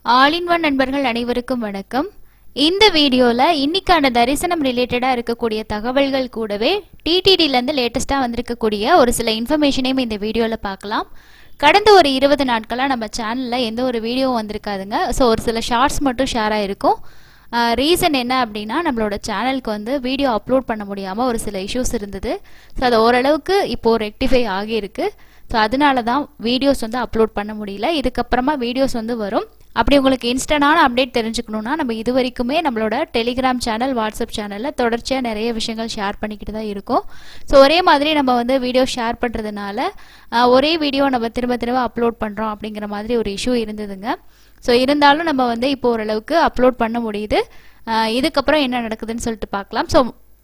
All in one நண்பர்கள் அனைவருக்கும் வணக்கம். இந்த வீடியோல இன்னைக்கான தரிசனம் ரிலேட்டடா இருக்கக்கூடிய தகவல்கள் கூடவே டிடிடில இருந்து லேட்டஸ்டா வந்திருக்கக்கூடிய ஒரு சில இன்ஃபர்மேஷனையும் இந்த வீடியோல பார்க்கலாம். கடந்த ஒரு 20 நாட்களா நம்ம சேனல்ல எந்த ஒரு வீடியோவும் வந்திருக்காதுங்க. ஸோ ஒரு சில ஷார்ட்ஸ் மட்டும் ஷேர் ஆயிருக்கும். ரீசன் என்ன அப்படின்னா, நம்மளோட சேனலுக்கு வந்து வீடியோ அப்லோட் பண்ண முடியாமல் ஒரு சில இஷ்யூஸ் இருந்தது. ஸோ அது ஓரளவுக்கு இப்போது ரெக்டிஃபை ஆகியிருக்கு. ஸோ அதனால தான் வீடியோஸ் வந்து அப்லோட் பண்ண முடியல. இதுக்கப்புறமா வீடியோஸ் வந்து வரும். அப்படி உங்களுக்கு இன்ஸ்டன்டான அப்டேட் தெரிஞ்சுக்கணுன்னா நம்ம இது வரைக்குமே நம்மளோட டெலிகிராம் சேனல், வாட்ஸ்அப் சேனலில் தொடர்ச்சியாக நிறைய விஷயங்கள் ஷேர் பண்ணிக்கிட்டு தான் இருக்கோம். ஸோ ஒரே மாதிரி நம்ம வந்து வீடியோ ஷேர் பண்ணுறதுனால ஒரே வீடியோ நம்ம திரும்ப திரும்ப அப்லோட் பண்ணுறோம் அப்படிங்கிற மாதிரி ஒரு இஷ்யூ இருந்ததுங்க. ஸோ இருந்தாலும் நம்ம வந்து இப்போ ஓரளவுக்கு அப்லோட் பண்ண முடியுது. இதுக்கப்புறம் என்ன நடக்குதுன்னு சொல்லிட்டு பார்க்கலாம். ஸோ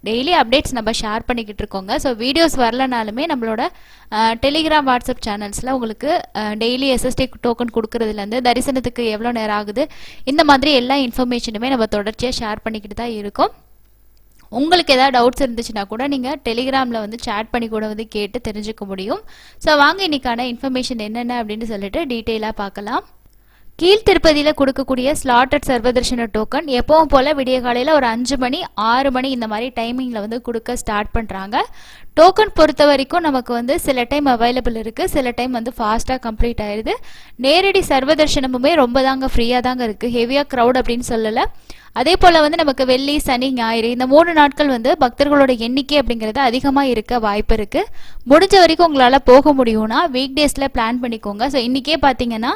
டெய்லி அப்டேட்ஸ் நம்ம ஷேர் பண்ணிக்கிட்டு இருக்கோங்க. ஸோ வீடியோஸ் வரலனாலுமே நம்மளோட டெலிகிராம், வாட்ஸ்அப் சேனல்ஸில் உங்களுக்கு டெய்லி எஸ்எஸ்டி டோக்கன் கொடுக்கறதுலேருந்து தரிசனத்துக்கு எவ்வளோ நேரம் ஆகுது, இந்த மாதிரி எல்லா இன்ஃபர்மேஷனுமே நம்ம தொடர்ச்சியாக ஷேர் பண்ணிக்கிட்டு தான் இருக்கோம். உங்களுக்கு ஏதாவது டவுட்ஸ் இருந்துச்சுன்னா கூட நீங்கள் டெலிகிராமில் வந்து சேட் பண்ணி கூட வந்து கேட்டு தெரிஞ்சுக்க முடியும். ஸோ வாங்க இன்னைக்கான இன்ஃபர்மேஷன் என்னென்ன அப்படின்னு சொல்லிட்டு டீட்டெயிலாக பார்க்கலாம். கீழ்த்திருப்பதியில் கொடுக்கக்கூடிய ஸ்லாட்டட் சர்வதர்ஷன டோக்கன் எப்பவும் போல் விடிய காலையில் ஒரு 5 மணி 6 மணி இந்த மாதிரி டைமிங்கில் வந்து கொடுக்க ஸ்டார்ட் பண்ணுறாங்க. டோக்கன் பொறுத்த வரைக்கும் நமக்கு வந்து சில டைம் அவைலபிள் இருக்குது, சில டைம் வந்து ஃபாஸ்ட்டாக கம்ப்ளீட் ஆயிடுது. நேரடி சர்வதர்ஷனமுமே ரொம்ப தாங்க ஃப்ரீயாக தாங்க இருக்குது, ஹெவியாக க்ரௌட் அப்படின்னு சொல்லலை. அதே போல் வந்து நமக்கு வெள்ளி, சனி, ஞாயிறு இந்த 3 நாட்கள் வந்து பக்தர்களோட எண்ணிக்கை அப்படிங்கிறது அதிகமாக இருக்க வாய்ப்பு இருக்குது. முடிஞ்ச வரைக்கும் உங்களால் போக முடியும்னா வீக் டேஸில் பிளான் பண்ணிக்கோங்க. ஸோ இன்றைக்கே பார்த்தீங்கன்னா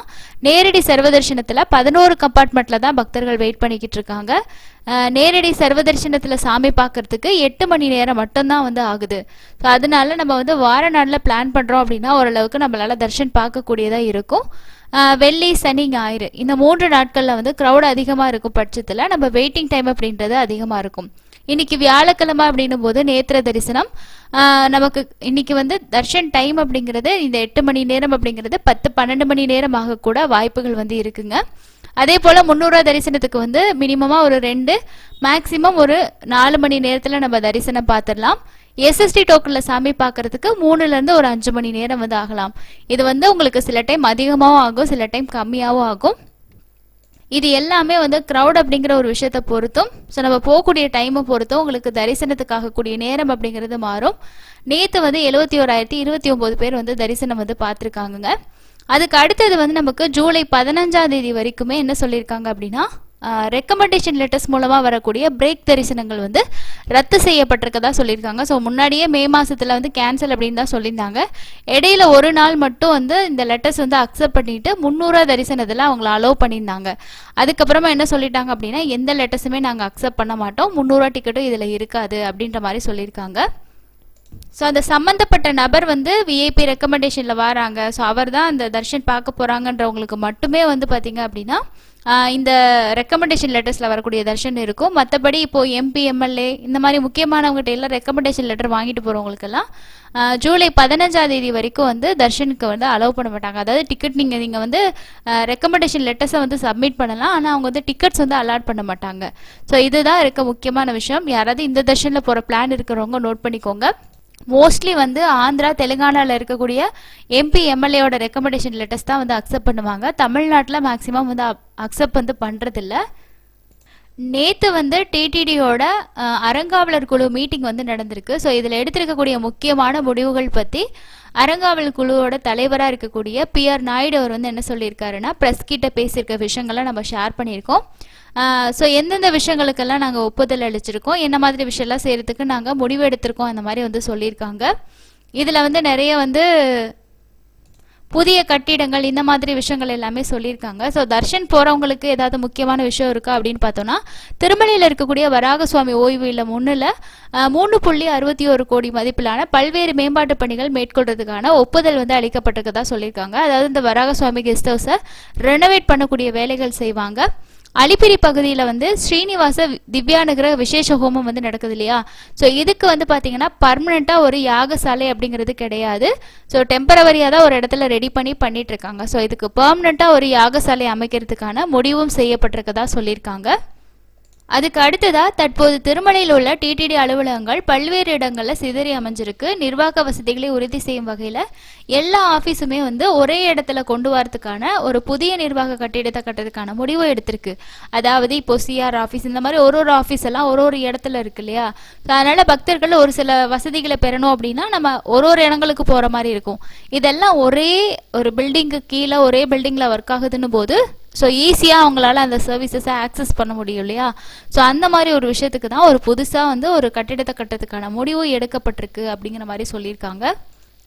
நேரடி சர்வதர்ஷனத்தில் 11 கம்பார்ட்மெண்ட்டில் தான் பக்தர்கள் வெயிட் பண்ணிக்கிட்டு இருக்காங்க. நேரடி சர்வதர்ஷனத்தில் சாமி பார்க்கறதுக்கு 8 மணி நேரம் மட்டும்தான் வந்து ஆகுது. ஸோ அதனால நம்ம வந்து வார நாளில் பிளான் பண்ணுறோம் அப்படின்னா ஓரளவுக்கு நம்மளால் தர்ஷன் பார்க்கக்கூடியதாக இருக்கும். வெள்ளி, சனி, ஞாயிறு இந்த 3 நாட்களில் வந்து க்ரௌட் அதிகமாக இருக்கும் பட்சத்தில் நம்ம வெயிட்டிங் டைம் அப்படின்றது அதிகமாக இருக்கும். இன்னைக்கு வியாழக்கிழமை அப்படின்னும் போது நேத்திர தரிசனம் நமக்கு இன்னைக்கு வந்து தர்ஷன் டைம் அப்படிங்கிறது இந்த 8 மணி நேரம் அப்படிங்கிறது 10-12 மணி நேரம் ஆகக்கூட வாய்ப்புகள் வந்து இருக்குங்க. அதே போல் 300 தரிசனத்துக்கு வந்து மினிமமாக ஒரு 2 மேக்சிமம் ஒரு 4 மணி நேரத்தில் நம்ம தரிசனம் பார்த்துடலாம். எஸ்எஸ்டி டோக்கனில் சாமி பார்க்கறதுக்கு 3லேருந்து ஒரு 5 மணி நேரம் வந்து ஆகலாம். இது வந்து உங்களுக்கு சில டைம் அதிகமாகவும் ஆகும், சில டைம் கம்மியாகவும் ஆகும். இது எல்லாமே வந்து க்ரௌட் அப்படிங்கிற ஒரு விஷயத்தை பொறுத்தும், ஸோ நம்ம போகக்கூடிய டைமை பொறுத்தும் உங்களுக்கு தரிசனத்துக்காக கூடிய நேரம் அப்படிங்கிறது மாறும். நேற்று வந்து 71,029 பேர் வந்து தரிசனம் வந்து பார்த்துருக்காங்க. அதுக்கு அடுத்தது வந்து நமக்கு ஜூலை 15ஆம் தேதி வரைக்குமே என்ன சொல்லியிருக்காங்க அப்படின்னா, ரெக்கமெண்டேஷன் லெட்டர்ஸ் மூலமாக வரக்கூடிய பிரேக் தரிசனங்கள் வந்து ரத்து செய்யப்பட்டிருக்கதா சொல்லியிருக்காங்க. ஸோ முன்னாடியே மே மாதத்தில் வந்து கேன்சல் அப்படின்னு தான் சொல்லியிருந்தாங்க. இடையில ஒரு நாள் மட்டும் வந்து இந்த லெட்டர்ஸ் வந்து அக்செப்ட் பண்ணிட்டு 300 தரிசனத்தில் அவங்கள அலோவ் பண்ணியிருந்தாங்க. அதுக்கப்புறமா என்ன சொல்லிட்டாங்க அப்படின்னா, எந்த லெட்டர்ஸுமே நாங்கள் அக்செப்ட் பண்ண மாட்டோம், 300 டிக்கெட்டும் இதில் இருக்காது அப்படின்ற மாதிரி சொல்லியிருக்காங்க. ஸோ அந்த சம்மந்தப்பட்ட நபர் வந்து விஐபி ரெக்கமெண்டேஷனில் வராங்க, ஸோ அவர் தான் அந்த தர்ஷன் பார்க்க போகிறாங்கன்றவங்களுக்கு மட்டுமே வந்து பார்த்தீங்க அப்படின்னா இந்த ரெக்கமெண்டேஷன் லெட்டர்ஸில் வரக்கூடிய தர்ஷன் இருக்கும். மற்றபடி இப்போது எம்பி, எம்எல்ஏ இந்த மாதிரி முக்கியமானவங்ககிட்ட எல்லாம் ரெக்கமெண்டேஷன் லெட்டர் வாங்கிட்டு போகிறவங்களுக்கெல்லாம் ஜூலை 15ஆம் தேதி வரைக்கும் வந்து தர்ஷனுக்கு வந்து அலோவ் பண்ண மாட்டாங்க. அதாவது டிக்கெட் நீங்கள் வந்து ரெக்கமெண்டேஷன் லெட்டர்ஸை வந்து சப்மிட் பண்ணலாம், ஆனால் அவங்க வந்து டிக்கெட்ஸ் வந்து அலாட் பண்ண மாட்டாங்க. ஸோ இதுதான் இருக்க முக்கியமான விஷயம். யாராவது இந்த தர்ஷனில் போகிற பிளான் இருக்கிறவங்க நோட் பண்ணிக்கோங்க. மோஸ்ட்லி வந்து ஆந்திரா, தெலுங்கானாவில் இருக்கக்கூடிய எம்பி, எம்எல்ஏவோட ரெக்கமெண்டேஷன் லெட்டர்ஸ் தான் வந்து அக்செப்ட் பண்ணுவாங்க. தமிழ்நாட்டில் மேக்ஸிமம் வந்து அக்செப்ட் வந்து பண்ணுறதில்ல. நேற்று வந்து டிடிடியோட அறங்காவலர் குழு மீட்டிங் வந்து நடந்திருக்கு. ஸோ இதில் எடுத்திருக்கக்கூடிய முக்கியமான முடிவுகள் பற்றி அறங்காவலர் குழுவோட தலைவராக இருக்கக்கூடிய PR நாயுடு அவர் வந்து என்ன சொல்லியிருக்காருன்னா, ப்ரெஸ் கிட்ட பேசியிருக்க விஷயங்களை நம்ம ஷேர் பண்ணியிருக்கோம். ஸோ எந்தெந்த விஷயங்களுக்கெல்லாம் நாங்கள் ஒப்புதல் அளிச்சிருக்கோம், என்ன மாதிரி விஷயம்லாம் செய்கிறதுக்கு நாங்கள் முடிவு எடுத்திருக்கோம், அந்த மாதிரி வந்து சொல்லியிருக்காங்க. இதில் வந்து நிறைய வந்து புதிய கட்டிடங்கள் இந்த மாதிரி விஷயங்கள் எல்லாமே சொல்லியிருக்காங்க. ஸோ தர்ஷன் போகிறவங்களுக்கு ஏதாவது முக்கியமான விஷயம் இருக்கா அப்படின்னு பார்த்தோன்னா, திருமலையில் இருக்கக்கூடிய வராக சுவாமி ஓய்வு இல்லம் 1ல் 3.61 கோடி மதிப்பிலான பல்வேறு மேம்பாட்டு பணிகள் மேற்கொள்றதுக்கான ஒப்புதல் வந்து அளிக்கப்பட்டிருக்கதா சொல்லியிருக்காங்க. அதாவது இந்த வராக சுவாமி கெஸ்ட் ஹவுஸை ரெனோவேட் பண்ணக்கூடிய வேலைகள் செய்வாங்க. அலிப்பிரி பகுதியில் வந்து ஸ்ரீனிவாச திவ்யானுகிர விசேஷ ஹோமம் வந்து நடக்குது இல்லையா, ஸோ இதுக்கு வந்து பார்த்தீங்கன்னா பர்மனெண்ட்டாக ஒரு யாகசாலை அப்படிங்கிறது கிடையாது. ஸோ டெம்பரவரியாக தான் ஒரு இடத்துல ரெடி பண்ணிட்டு இருக்காங்க. ஸோ இதுக்கு பர்மனெண்ட்டாக ஒரு யாகசாலை அமைக்கிறதுக்கான முடிவும் செய்யப்பட்டிருக்கதா சொல்லியிருக்காங்க. அதுக்கு அடுத்ததா தற்போது திருமலையில் உள்ள டிடிடி அலுவலகங்கள் பல்வேறு இடங்களில் சிதறி அமைஞ்சிருக்கு. நிர்வாக வசதிகளை உறுதி செய்யும் வகையில் எல்லா ஆஃபீஸுமே வந்து ஒரே இடத்துல கொண்டு வரதுக்கான ஒரு புதிய நிர்வாக கட்டிடத்தை கட்டுறதுக்கான முடிவை எடுத்திருக்கு. அதாவது இப்போ சிஆர் ஆஃபீஸ் இந்த மாதிரி ஒரு ஆஃபீஸ் எல்லாம் ஒரு இடத்துல இருக்கு இல்லையா. அதனால பக்தர்கள் ஒரு சில வசதிகளை பெறணும் அப்படின்னா நம்ம ஒரு இடங்களுக்கு போற மாதிரி இருக்கும். இதெல்லாம் ஒரே ஒரு பில்டிங்கு கீழே ஒரே பில்டிங்ல ஒர்க் ஆகுதுன்னு போது ஸோ ஈஸியாக அவங்களால அந்த சர்வீசஸை ஆக்சஸ் பண்ண முடியும் இல்லையா. ஸோ அந்த மாதிரி ஒரு விஷயத்துக்கு தான் ஒரு புதுசாக வந்து ஒரு கட்டிடத்தை கட்டுறதுக்கான முடிவு எடுக்கப்பட்டிருக்கு அப்படிங்கிற மாதிரி சொல்லியிருக்காங்க.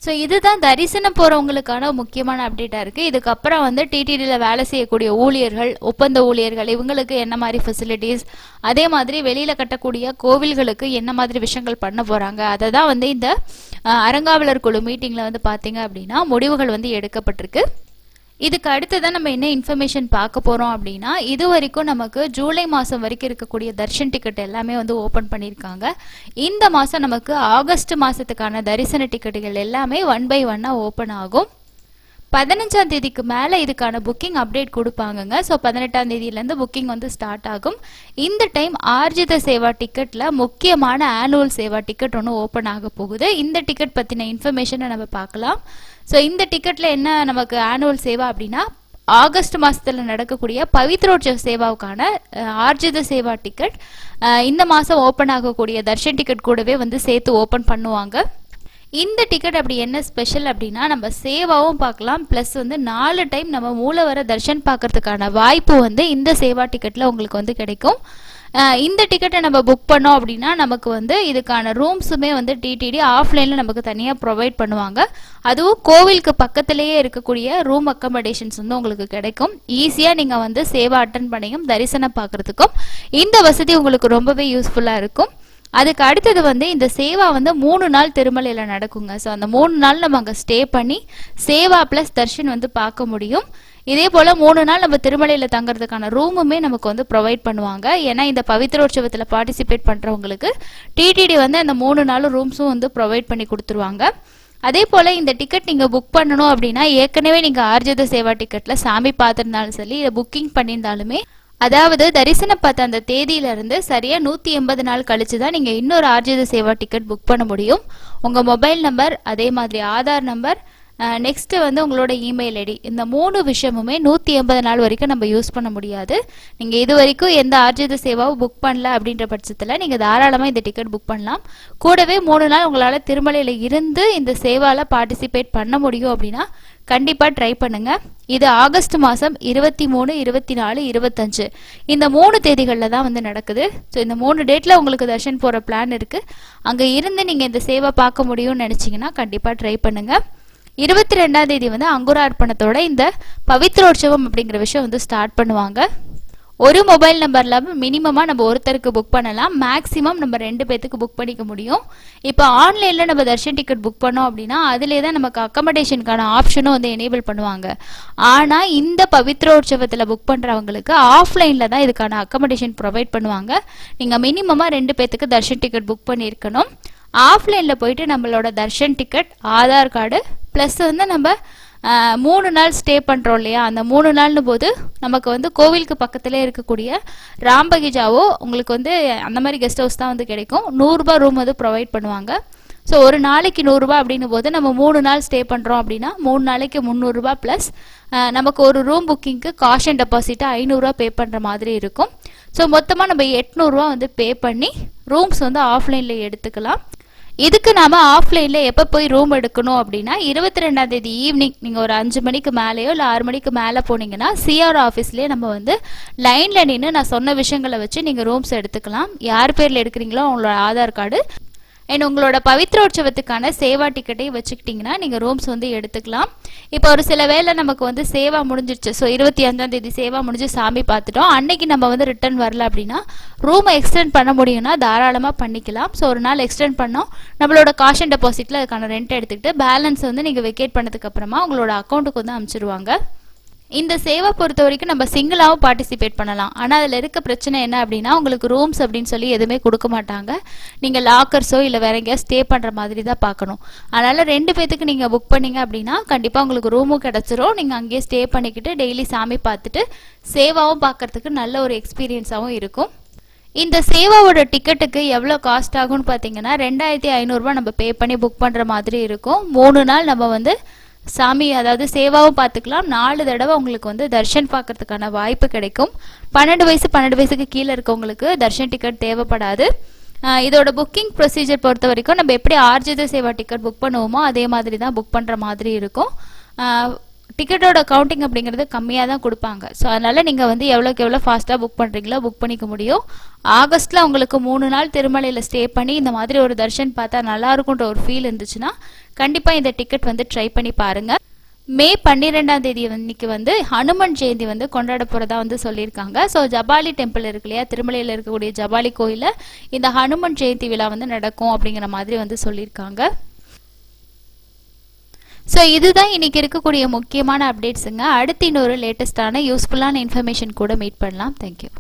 ஸோ இதுதான் தரிசனம் போகிறவங்களுக்கான முக்கியமான அப்டேட்டாக இருக்குது. இதுக்கப்புறம் வந்து டிடிடியில் வேலை செய்யக்கூடிய ஊழியர்கள், ஒப்பந்த ஊழியர்கள், இவங்களுக்கு என்ன மாதிரி ஃபெசிலிட்டிஸ், அதே மாதிரி வெளியில் கட்டக்கூடிய கோவில்களுக்கு என்ன மாதிரி விஷயங்கள் பண்ண போகிறாங்க, அதை தான் வந்து இந்த அறங்காவலர் குழு மீட்டிங்கில் வந்து பார்த்தீங்க அப்படின்னா முடிவுகள் வந்து எடுக்கப்பட்டிருக்கு. இதுக்கு அடுத்ததான் நம்ம என்ன இன்ஃபர்மேஷன் பார்க்க போகிறோம் அப்படின்னா, இது வரைக்கும் நமக்கு ஜூலை மாதம் வரைக்கும் இருக்கக்கூடிய தர்ஷன் டிக்கெட் எல்லாமே வந்து ஓப்பன் பண்ணியிருக்காங்க. இந்த மாதம் நமக்கு ஆகஸ்ட் மாதத்துக்கான தரிசன டிக்கெட்டுகள் எல்லாமே 1 by 1 ஓப்பன் ஆகும். 15ஆம் தேதிக்கு மேலே இதுக்கான புக்கிங் அப்டேட் கொடுப்பாங்கங்க. ஸோ 18ஆம் தேதியிலேருந்து புக்கிங் வந்து ஸ்டார்ட் ஆகும். இந்த டைம் ஆர்ஜித சேவா டிக்கெட்டில் முக்கியமான ஆனுவல் சேவா டிக்கெட் ஒன்று ஓப்பன் ஆக போகுது. இந்த டிக்கெட் பற்றின இன்ஃபர்மேஷனை நம்ம பார்க்கலாம். ஸோ இந்த டிக்கெட்டில் என்ன நமக்கு ஆனுவல் சேவா அப்படின்னா, ஆகஸ்ட் மாதத்தில் நடக்கக்கூடிய பவித்ரோற்சவ சேவாவுக்கான ஆர்ஜித சேவா டிக்கெட் இந்த மாதம் ஓப்பன் ஆகக்கூடிய தர்ஷன் டிக்கெட் கூடவே வந்து சேர்த்து ஓப்பன் பண்ணுவாங்க. இந்த டிக்கெட் அப்படி என்ன ஸ்பெஷல் அப்படின்னா, நம்ம சேவாவும் பார்க்கலாம், ப்ளஸ் வந்து 4 டைம் நம்ம மூலவர தர்ஷன் பார்க்கறதுக்கான வாய்ப்பு வந்து இந்த சேவா டிக்கெட்டில் உங்களுக்கு வந்து கிடைக்கும். இந்த டிக்கெட்டை நம்ம புக் பண்ணோம் அப்படின்னா நமக்கு வந்து இதுக்கான ரூம்ஸுமே வந்து டிடிடி ஆஃப்லைனில் நமக்கு தனியாக ப்ரொவைட் பண்ணுவாங்க. அதுவும் கோவிலுக்கு பக்கத்திலேயே இருக்கக்கூடிய ரூம் அக்கமடேஷன்ஸ் வந்து உங்களுக்கு கிடைக்கும். ஈஸியாக நீங்கள் வந்து சேவா அட்டன் பண்ணியும் தரிசனம் பார்க்குறதுக்கும் இந்த வசதி உங்களுக்கு ரொம்பவே யூஸ்ஃபுல்லாக இருக்கும். அதுக்கு அடுத்தது வந்து இந்த சேவா வந்து 3 நாள் திருமலையில் நடக்குங்க. ஸோ அந்த 3 நாள் நம்ம அங்கே ஸ்டே பண்ணி சேவா ப்ளஸ் தர்ஷன் வந்து பார்க்க முடியும். இதே போல் 3 நாள் நம்ம திருமலையில் தங்குறதுக்கான ரூமுமே நமக்கு வந்து ப்ரொவைட் பண்ணுவாங்க. ஏன்னா இந்த பவித்ரோற்சவத்தில் பார்ட்டிசிபேட் பண்ணுறவங்களுக்கு டிடிடி வந்து அந்த 3 நாள் ரூம்ஸும் வந்து ப்ரொவைட் பண்ணி கொடுத்துருவாங்க. அதே போல் இந்த டிக்கெட் நீங்கள் புக் பண்ணணும் அப்படின்னா, ஏற்கனவே நீங்கள் ஆர்ஜித சேவா டிக்கெட்டில் சாமி பார்த்துருந்தாலும் சரி, இதை புக்கிங் பண்ணியிருந்தாலுமே, அதாவது தரிசனம் பார்த்த அந்த தேதியிலிருந்து சரியாக 180 நாள் கழிச்சு தான் நீங்கள் இன்னொரு ஆர்ஜித சேவா டிக்கெட் புக் பண்ண முடியும். உங்கள் மொபைல் நம்பர், அதே மாதிரி ஆதார் நம்பர், நெக்ஸ்ட்டு வந்து உங்களோட இமெயில் ஐடி, இந்த 3 விஷயமுமே 180 நாள் வரைக்கும் நம்ம யூஸ் பண்ண முடியாது. நீங்கள் இது வரைக்கும் எந்த ஆர்ஜித சேவாவும் புக் பண்ணல அப்படின்ற பட்சத்தில் நீங்கள் தாராளமாக இந்த டிக்கெட் புக் பண்ணலாம். கூடவே 3 நாள் உங்களால் திருமலையில் இருந்து இந்த சேவாவில் பார்ட்டிசிபேட் பண்ண முடியும் அப்படின்னா கண்டிப்பாக ட்ரை பண்ணுங்கள். இது ஆகஸ்ட் மாதம் 23, 24, 25 இந்த 3 தேதிகளில் தான் வந்து நடக்குது. ஸோ இந்த 3 டேட்டில் உங்களுக்கு தர்ஷன் போகிற பிளான் இருக்குது. அங்கே இருந்து நீங்கள் இந்த சேவை பார்க்க முடியும்னு நினச்சிங்கன்னா கண்டிப்பாக ட்ரை பண்ணுங்கள். 22ஆம் தேதி வந்து அங்குரார்ப்பணத்தோட இந்த பவித்ரோற்சவம் அப்படிங்கிற விஷயம் வந்து ஸ்டார்ட் பண்ணுவாங்க. ஒரு மொபைல் நம்பரில் மினிமமாக நம்ம ஒருத்தருக்கு புக் பண்ணலாம், மேக்ஸிமம் நம்ம 2 பேர்த்துக்கு புக் பண்ணிக்க முடியும். இப்போ ஆன்லைனில் நம்ம தர்ஷன் டிக்கெட் புக் பண்ணோம் அப்படின்னா அதிலே தான் நமக்கு அக்கமடேஷனுக்கான ஆப்ஷனும் வந்து எனேபிள் பண்ணுவாங்க. ஆனால் இந்த பவித்ரோற்சவத்தில் புக் பண்ணுறவங்களுக்கு ஆஃப்லைனில் தான் இதுக்கான அக்கமடேஷன் ப்ரொவைட் பண்ணுவாங்க. நீங்கள் மினிமமாக 2 பேர்த்துக்கு தர்ஷன் டிக்கெட் புக் பண்ணியிருக்கணும். ஆஃப்லைனில் போயிட்டு நம்மளோட Darshan ticket, Aadhaar card, plus வந்து நம்ம 3 நாள் ஸ்டே பண்ணுறோம் இல்லையா, அந்த 3 நாள்னு போது நமக்கு வந்து கோவிலுக்கு பக்கத்திலே இருக்கக்கூடிய ராம்பகிஜாவோ உங்களுக்கு வந்து அந்த மாதிரி கெஸ்ட் ஹவுஸ் தான் வந்து கிடைக்கும். 100 ரூபாய் ரூம் வந்து ப்ரொவைட் பண்ணுவாங்க. ஸோ ஒரு நாளைக்கு 100 ரூபாய் அப்படின்னும் போது நம்ம 3 நாள் ஸ்டே பண்ணுறோம் அப்படின்னா 3 நாளைக்கு 300 ரூபாய் ப்ளஸ் நமக்கு ஒரு ரூம் புக்கிங்க்கு காஷன் டெபாசிட்டை 500 ரூபா பே பண்ணுற மாதிரி இருக்கும். ஸோ மொத்தமாக நம்ம 800 ரூபா வந்து பே பண்ணி ரூம்ஸ் வந்து ஆஃப்லைனில் எடுத்துக்கலாம். இதுக்கு நாம் ஆஃப்லைனில் எப்போ போய் ரூம் எடுக்கணும் அப்படின்னா, 22ஆம் தேதி ஈவினிங் நீங்கள் ஒரு 5 மணிக்கு மேலேயோ இல்லை 6 மணிக்கு மேலே போனீங்கன்னா சிஆர் ஆஃபீஸ்லேயே நம்ம வந்து லைனில் நின்று நான் சொன்ன விஷயங்களை வச்சு நீங்கள் ரூம்ஸ் எடுத்துக்கலாம். யார் பேரில் எடுக்கிறீங்களோ அவங்களோட ஆதார் கார்டு அண்ட் உங்களோட பவித்ரோற்சவத்துக்கான சேவா டிக்கெட்டையும் வச்சுக்கிட்டிங்கன்னா நீங்கள் ரூம்ஸ் வந்து எடுத்துக்கலாம். இப்போ ஒரு சில வேளை நமக்கு வந்து சேவா முடிஞ்சிருச்சு, ஸோ 25ஆம் தேதி சேவா முடிஞ்சு சாமி பார்த்துட்டோம், அன்னைக்கு நம்ம வந்து ரிட்டர்ன் வரல அப்படின்னா ரூமை எக்ஸ்டெண்ட் பண்ண முடியும்னா தாராளமாக பண்ணிக்கலாம். ஸோ ஒரு நாள் எக்ஸ்டெண்ட் பண்ணோம், நம்மளோட காஷன் டெபாசிட்டில் அதுக்கான ரெண்ட் எடுத்துக்கிட்டு பேலன்ஸ் வந்து நீங்கள் வெக்கேட் பண்ணதுக்கு அப்புறமா உங்களோட அக்கௌண்ட்டுக்கு வந்து அனுப்பிச்சிடுவாங்க. இந்த சேவை பொறுத்த வரைக்கும் நம்ம சிங்கிளாகவும் பார்ட்டிசிபேட் பண்ணலாம். ஆனால் அதில் இருக்க பிரச்சனை என்ன அப்படின்னா, உங்களுக்கு ரூம்ஸ் அப்படின்னு சொல்லி எதுவுமே கொடுக்க மாட்டாங்க. நீங்கள் லாக்கர்ஸோ இல்லை வேற எங்கேயா ஸ்டே பண்ணுற மாதிரி தான் பார்க்கணும். அதனால் 2 பேர்த்துக்கு நீங்கள் புக் பண்ணிங்க அப்படின்னா கண்டிப்பாக உங்களுக்கு ரூமும் கிடச்சிரும். நீங்கள் அங்கேயே ஸ்டே பண்ணிக்கிட்டு டெய்லி சாமி பார்த்துட்டு சேவாவும் பார்க்குறதுக்கு நல்ல ஒரு எக்ஸ்பீரியன்ஸாகவும் இருக்கும். இந்த சேவாவோட டிக்கெட்டுக்கு எவ்வளோ காஸ்ட் ஆகும்னு பார்த்தீங்கன்னா 2500 ரூபாய் நம்ம பே பண்ணி புக் பண்ணுற மாதிரி இருக்கும். 3 நாள் நம்ம வந்து சாமி அதாவது சேவாவும் பார்த்துக்கலாம். 4 தடவை உங்களுக்கு வந்து தர்ஷன் பார்க்கறதுக்கான வாய்ப்பு கிடைக்கும். 12 வயசுக்கு கீழே இருக்கவங்களுக்கு தர்ஷன் டிக்கெட் தேவைப்படாது. இதோட புக்கிங் ப்ரொசீஜர் பொறுத்த வரைக்கும் நம்ம எப்படி ஆர்ஜித சேவா டிக்கெட் புக் பண்ணுவோமோ அதே மாதிரி தான் புக் பண்ணுற மாதிரி இருக்கும். டிக்கெட்டோட கவுண்டிங் அப்படிங்கிறது கம்மியாக தான் கொடுப்பாங்க. ஸோ அதனால் நீங்கள் வந்து எவ்வளோக்கு எவ்வளோ ஃபாஸ்ட்டாக புக் பண்ணுறீங்களோ புக் பண்ணிக்க முடியும். ஆகஸ்ட்டில் உங்களுக்கு 3 நாள் திருமலையில் ஸ்டே பண்ணி இந்த மாதிரி ஒரு தர்ஷன் பார்த்தா நல்லா இருக்குன்ற ஒரு ஃபீல் இருந்துச்சுன்னா கண்டிப்பாக இந்த டிக்கெட் வந்து ட்ரை பண்ணி பாருங்கள். மே 12ஆம் தேதி இன்னைக்கு வந்து ஹனுமன் ஜெயந்தி வந்து கொண்டாட போகிறதா வந்து சொல்லியிருக்காங்க. ஸோ ஜபாலி டெம்பிள் இருக்கு இல்லையா, திருமலையில் இருக்கக்கூடிய ஜபாலி கோயிலில் இந்த ஹனுமன் ஜெயந்தி விழா வந்து நடக்கும் அப்படிங்கிற மாதிரி வந்து சொல்லியிருக்காங்க. ஸோ இதுதான் இன்னைக்கு இருக்கக்கூடிய முக்கியமான அப்டேட்ஸுங்க. அடுத்து இன்னொரு லேட்டஸ்டான யூஸ்ஃபுல்லான இன்ஃபர்மேஷன் கூட மீட் பண்ணலாம். தேங்க்யூ.